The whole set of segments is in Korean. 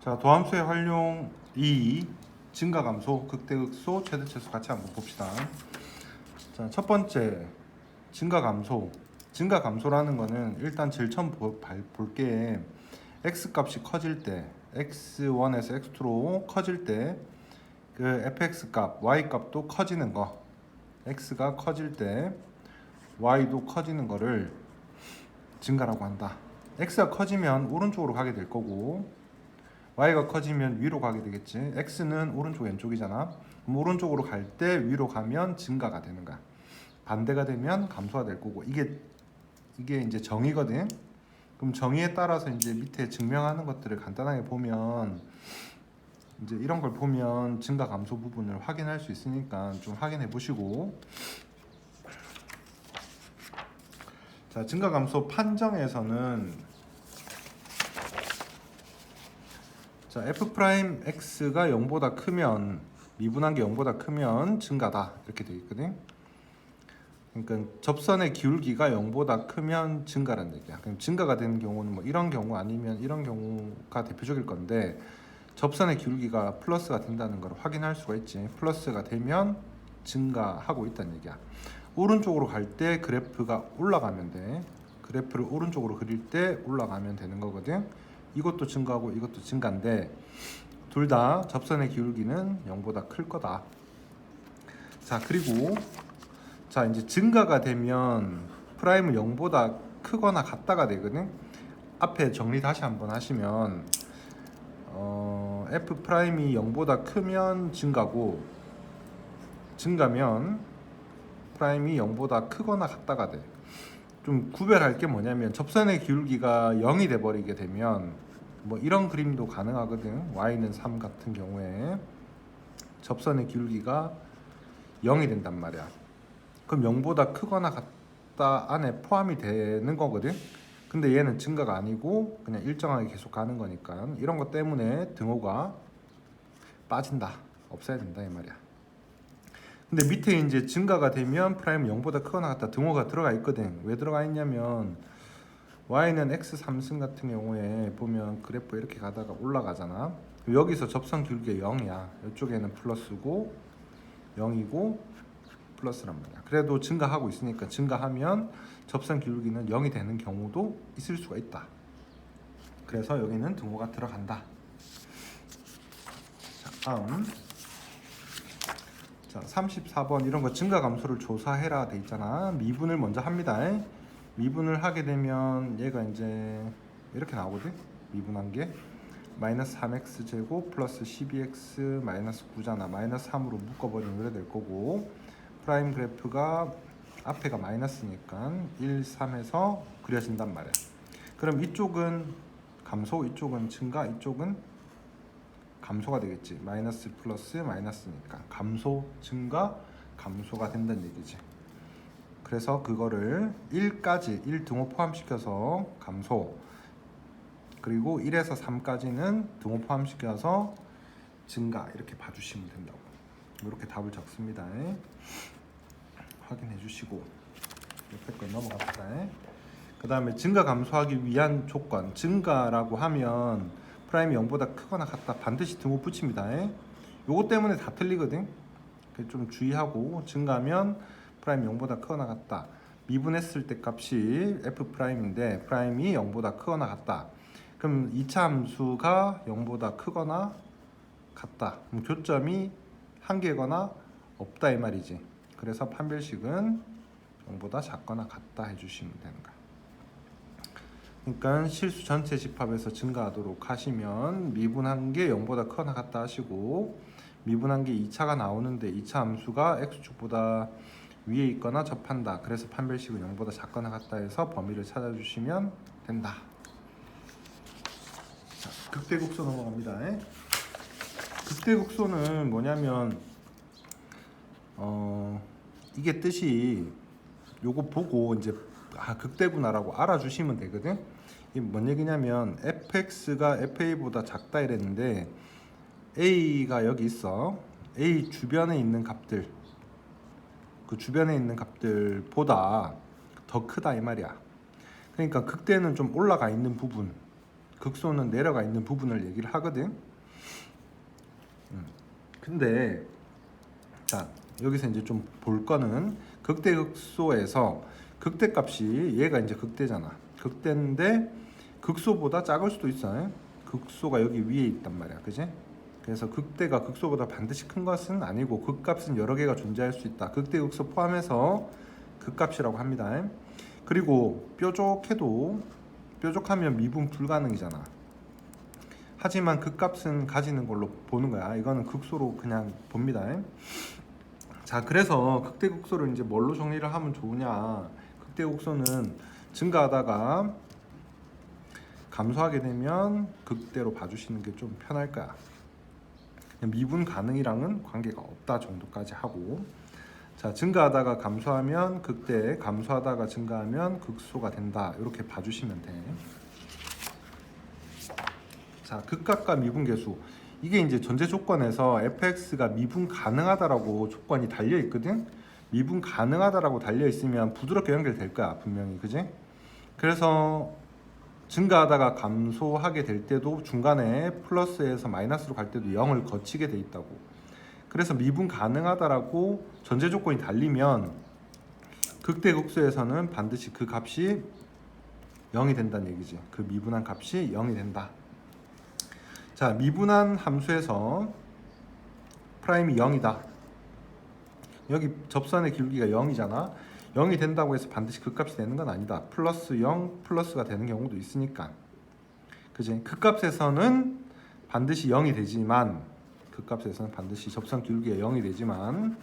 자, 도함수의 활용 2, 증가 감소, 극대 극소, 최대 최소 같이 한번 봅시다. 자, 첫 번째 증가 감소. 증가 감소라는 거는 일단 제일 처음 볼게 x 값이 커질 때, x1에서 x2로 커질 때 그 fx 값, y 값도 커지는 거. x가 커질 때 y도 커지는 거를 증가라고 한다. x가 커지면 오른쪽으로 가게 될 거고 y가 커지면 위로 가게 되겠지. x는 오른쪽 왼쪽이잖아. 그럼 오른쪽으로 갈 때 위로 가면 증가가 되는 거야. 반대가 되면 감소가 될 거고 이게 이제 정의거든. 그럼 정의에 따라서 이제 밑에 증명하는 것들을 간단하게 보면 이제 이런 걸 보면 증가 감소 부분을 확인할 수 있으니까 좀 확인해 보시고. 자, 증가 감소 판정에서는 자, f'x가 0보다 크면 미분한 게 0보다 크면 증가다 이렇게 되어 있거든. 그러니까 접선의 기울기가 0보다 크면 증가라는 얘기야. 그럼 증가가 되는 경우는 뭐 이런 경우 아니면 이런 경우가 대표적일 건데 접선의 기울기가 플러스가 된다는 걸 확인할 수가 있지. 플러스가 되면 증가하고 있다는 얘기야. 오른쪽으로 갈 때 그래프가 올라가면 돼. 그래프를 오른쪽으로 그릴 때 올라가면 되는 거거든. 이것도 증가하고 이것도 증가인데 둘 다 접선의 기울기는 0보다 클 거다. 자, 그리고 자, 이제 증가가 되면 프라임은 0보다 크거나 같다가 되거든. 앞에 정리 다시 한번 하시면 f 프라임이 0보다 크면 증가고 증가면 프라임이 0보다 크거나 같다가 돼. 좀 구별할 게 뭐냐면 접선의 기울기가 0이 돼 버리게 되면 뭐 이런 그림도 가능하거든. y는 3 같은 경우에 접선의 기울기가 0이 된단 말이야. 그럼 0보다 크거나 같다 안에 포함이 되는 거거든. 근데 얘는 증가가 아니고 그냥 일정하게 계속 가는 거니까 이런 것 때문에 등호가 빠진다, 없어야 된다 이 말이야. 근데 밑에 이제 증가가 되면 프라임 0보다 크거나 같다 등호가 들어가 있거든. 왜 들어가 있냐면 y는 x 3승 같은 경우에 보면 그래프 이렇게 가다가 올라가잖아. 여기서 접선 기울기가 0이야. 이쪽에는 플러스고 0이고 플러스란 말이야. 그래도 증가하고 있으니까 증가하면 접선 기울기는 0이 되는 경우도 있을 수가 있다. 그래서 여기는 등호가 들어간다. 자, 다음. 자, 34번 이런 거 증가 감소를 조사해라 돼 있잖아. 미분을 먼저 합니다. 미분을 하게 되면 얘가 이제 이렇게 나오거든. 미분한 게 마이너스 3x 제곱 플러스 12x 마이너스 9잖아. 마이너스 3으로 묶어버리면 이래 될 거고 프라임 그래프가 앞에가 마이너스니까 1, 3에서 그려진단 말이야. 그럼 이쪽은 감소, 이쪽은 증가, 이쪽은 감소가 되겠지. 마이너스 플러스 마이너스니까 감소, 증가, 감소가 된다는 얘기지. 그래서 그거를 1까지 1 등호 포함시켜서 감소, 그리고 1에서 3까지는 등호 포함시켜서 증가 이렇게 봐주시면 된다고. 이렇게 답을 적습니다. 확인해 주시고 옆에 거 넘어갑시다. 그 다음에 증가 감소하기 위한 조건. 증가라고 하면 프라임이 0보다 크거나 같다 반드시 등호 붙입니다. 요거 때문에 다 틀리거든. 좀 주의하고 증가하면 프라임이 0보다 크거나 같다. 미분했을 때 값이 f 프라임인데 프라임이 0보다 크거나 같다. 그럼 2차 함수가 0보다 크거나 같다. 그럼 교점이 한 개거나 없다 이 말이지. 그래서 판별식은 0보다 작거나 같다 해주시면 되는 거야. 그러니까 실수 전체 집합에서 증가하도록 하시면 미분한 게 0보다 크거나 같다 하시고 미분한 게 2차가 나오는데 2차 함수가 x축보다 위에 있거나 접한다. 그래서 판별식은 0보다 작거나 같다 해서 범위를 찾아주시면 된다. 자, 극대국소 넘어갑니다. 극대국소는 뭐냐면 이게 뜻이 요거 보고 이제 극대구나라고 알아주시면 되거든. 이게 뭔 얘기냐면 fx가 fa보다 작다 이랬는데 a가 여기 있어. a 주변에 있는 값들, 그 주변에 있는 값들보다 더 크다 이 말이야. 그러니까 극대는 좀 올라가 있는 부분, 극소는 내려가 있는 부분을 얘기를 하거든. 근데 자 여기서 이제 좀 볼 거는 극대극소에서 극대값이 얘가 이제 극대잖아. 극대인데 극소보다 작을 수도 있어. 극소가 여기 위에 있단 말이야, 그지? 그래서 극대가 극소보다 반드시 큰 것은 아니고 극값은 여러 개가 존재할 수 있다. 극대 극소 포함해서 극값이라고 합니다. 그리고 뾰족해도 뾰족하면 미분 불가능이잖아. 하지만 극값은 가지는 걸로 보는 거야. 이거는 극소로 그냥 봅니다. 자, 그래서 극대극소를 이제 뭘로 정리를 하면 좋으냐? 극대극소는 증가하다가 감소하게 되면 극대로 봐주시는 게 좀 편할 거야. 미분 가능이랑은 관계가 없다 정도까지 하고, 자, 증가하다가 감소하면 극대, 감소하다가 증가하면 극소가 된다. 이렇게 봐주시면 돼. 자, 극값과 미분계수. 이게 이제 전제 조건에서 fx가 미분 가능하다라고 조건이 달려 있거든. 미분 가능하다라고 달려 있으면 부드럽게 연결될 거야, 분명히, 그지? 그래서 증가하다가 감소하게 될 때도 중간에 플러스에서 마이너스로 갈 때도 0을 거치게 돼 있다고. 그래서 미분 가능하다라고 전제 조건이 달리면 극대극소에서는 반드시 그 값이 0이 된다는 얘기지. 그 미분한 값이 0이 된다. 자, 미분한 함수에서 프라임이 0이다. 여기 접선의 기울기가 0이잖아. 0이 된다고 해서 반드시 극값이 되는 건 아니다. 플러스 0 플러스가 되는 경우도 있으니까. 그지? 극값에서는 반드시 0이 되지만, 극값에서는 반드시 접선 기울기가 0이 되지만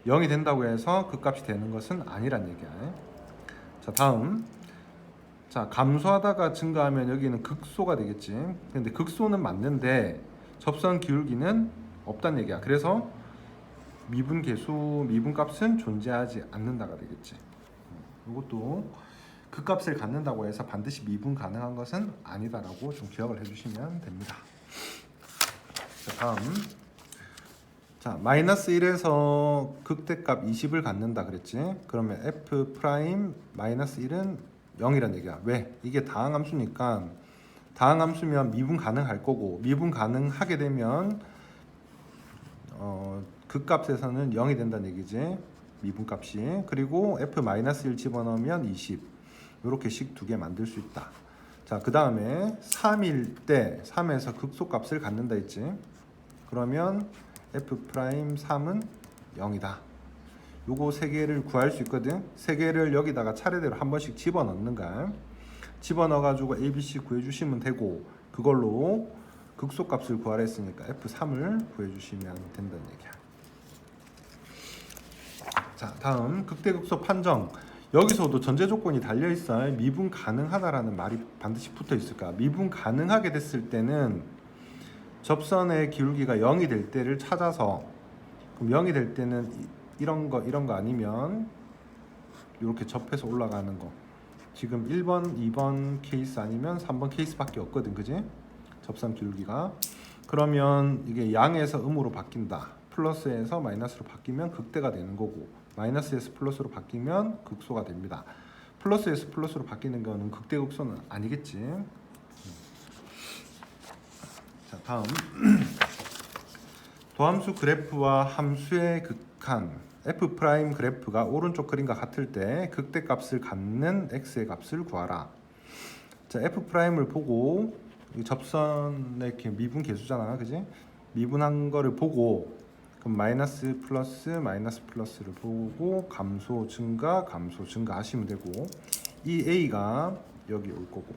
0이 된다고 해서 극값이 되는 것은 아니란 얘기야. 자, 다음. 자, 감소하다가 증가하면 여기는 극소가 되겠지. 근데 극소는 맞는데 접선 기울기는 없단 얘기야. 그래서 미분 계수, 미분 값은 존재하지 않는다가 되겠지. 이것도 극값을 갖는다고 해서 반드시 미분 가능한 것은 아니다라고 좀 기억을 해주시면 됩니다. 자, 다음. 자, 마이너스 1에서 극대값 20을 갖는다 그랬지. 그러면 f 프라임 마이너스 1은 0이란 얘기야. 왜? 이게 다항함수니까 다항함수면 미분 가능할 거고, 미분 가능하게 되면 극값에서는 0이 된다는 얘기지. 미분값이. 그리고 f-1 집어넣으면 20. 이렇게 식 두 개 만들 수 있다. 자, 그 다음에 3일 때 3에서 극소값을 갖는다 했지. 그러면 f'3은 0이다. 요거 세 개를 구할 수 있거든. 세 개를 여기다가 차례대로 한 번씩 집어넣는 거야. 집어넣어 가지고 ABC 구해 주시면 되고, 그걸로 극소값을 구하라 했으니까 f3을 구해 주시면 된다는 얘기야. 자, 다음 극대극소 판정. 여기서도 전제 조건이 달려 있어. 미분 가능하다라는 말이 반드시 붙어 있을까? 미분 가능하게 됐을 때는 접선의 기울기가 0이 될 때를 찾아서, 그럼 0이 될 때는 이런 거 아니면 이렇게 접해서 올라가는 거. 지금 1번, 2번 케이스 아니면 3번 케이스밖에 없거든, 그지? 접선 기울기가. 그러면 이게 양에서 음으로 바뀐다. 플러스에서 마이너스로 바뀌면 극대가 되는 거고, 마이너스에서 플러스로 바뀌면 극소가 됩니다. 플러스에서 플러스로 바뀌는 거는 극대극소는 아니겠지. 자, 다음. 도함수 그래프와 함수의 극한. f 프라임 그래프가 오른쪽 그림과 같을 때 극대값을 갖는 x의 값을 구하라. 자, f 프라임을 보고, 접선의 이렇게 미분 계수잖아, 그지? 미분한 거를 보고, 그럼 마이너스 플러스를 보고 감소 증가 하시면 되고, 이 a가 여기 올 거고,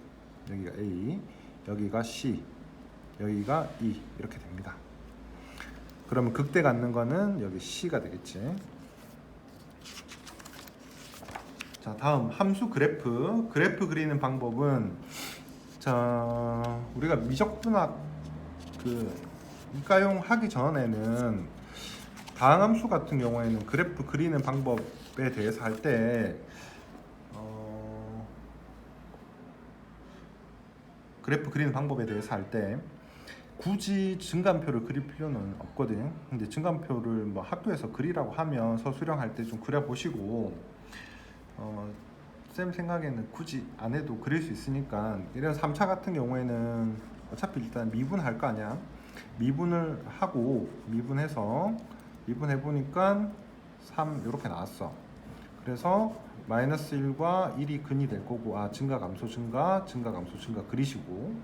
여기가 a, 여기가 c, 여기가 e 이렇게 됩니다. 그러면 극대 갖는 거는 여기 c가 되겠지. 자, 다음 함수 그래프 그리는 방법은, 자, 우리가 미적분학 이과용 하기 전에는 다항함수 같은 경우에는 그래프 그리는 방법에 대해서 할 때 그래프 그리는 방법에 대해서 할 때 굳이 증간표를 그릴 필요는 없거든. 근데 증간표를 뭐 학교에서 그리라고 하면 서술형 할 때 좀 그려 보시고 쌤 생각에는 굳이 안 해도 그릴 수 있으니까 이런 3차 같은 경우에는 어차피 일단 미분할 거 아니야. 미분을 하고 미분해서 미분해 보니까 3 이렇게 나왔어. 그래서 마이너스 1과 1이 근이 될 거고, 증가 감소 증가 증가 감소 증가 그리시고,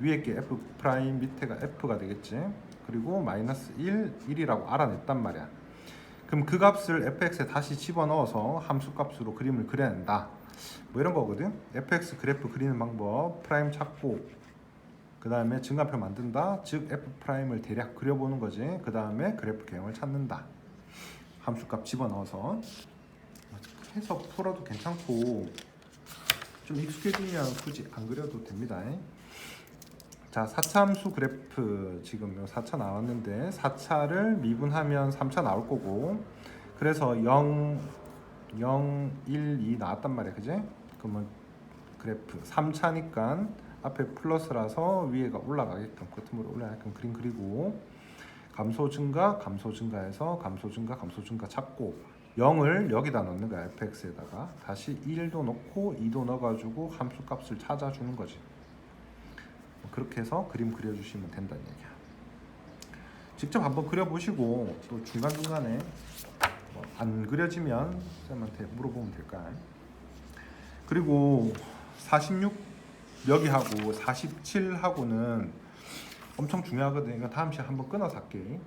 위에 게 f 프라임 밑에가 f가 되겠지. 그리고 마이너스 1, 1이라고 알아냈단 말이야. 그럼 그 값을 fx에 다시 집어넣어서 함수값으로 그림을 그려낸다. 뭐 이런 거거든. fx 그래프 그리는 방법, 프라임 찾고, 그 다음에 증가표 만든다. 즉 f 프라임을 대략 그려보는 거지. 그 다음에 그래프 개형을 찾는다. 함수값 집어넣어서 해서 풀어도 괜찮고, 좀 익숙해지면 굳이 안 그려도 됩니다. 자, 4차 함수 그래프 지금 요 4차 나왔는데 4차를 미분하면 3차 나올 거고, 그래서 0, 0, 1, 2 나왔단 말이야. 그지? 그러면 그래프 3차니까 앞에 플러스라서 위에가 올라가게끔, 끝으로 올라가게끔 그림 그리고, 감소 증가 감소 증가해서 감소 증가 감소 증가 찾고, 0을 여기다 넣는 거야. fx에다가 다시 1도 넣고 2도 넣어가지고 함수값을 찾아주는 거지. 그렇게 해서 그림 그려주시면 된다는 얘기야. 직접 한번 그려보시고 또 중간중간에 안 그려지면 쌤한테 물어보면 될까. 그리고 46 여기하고 47하고는 엄청 중요하거든. 이거 다음 시간에 한번 끊어서 할게.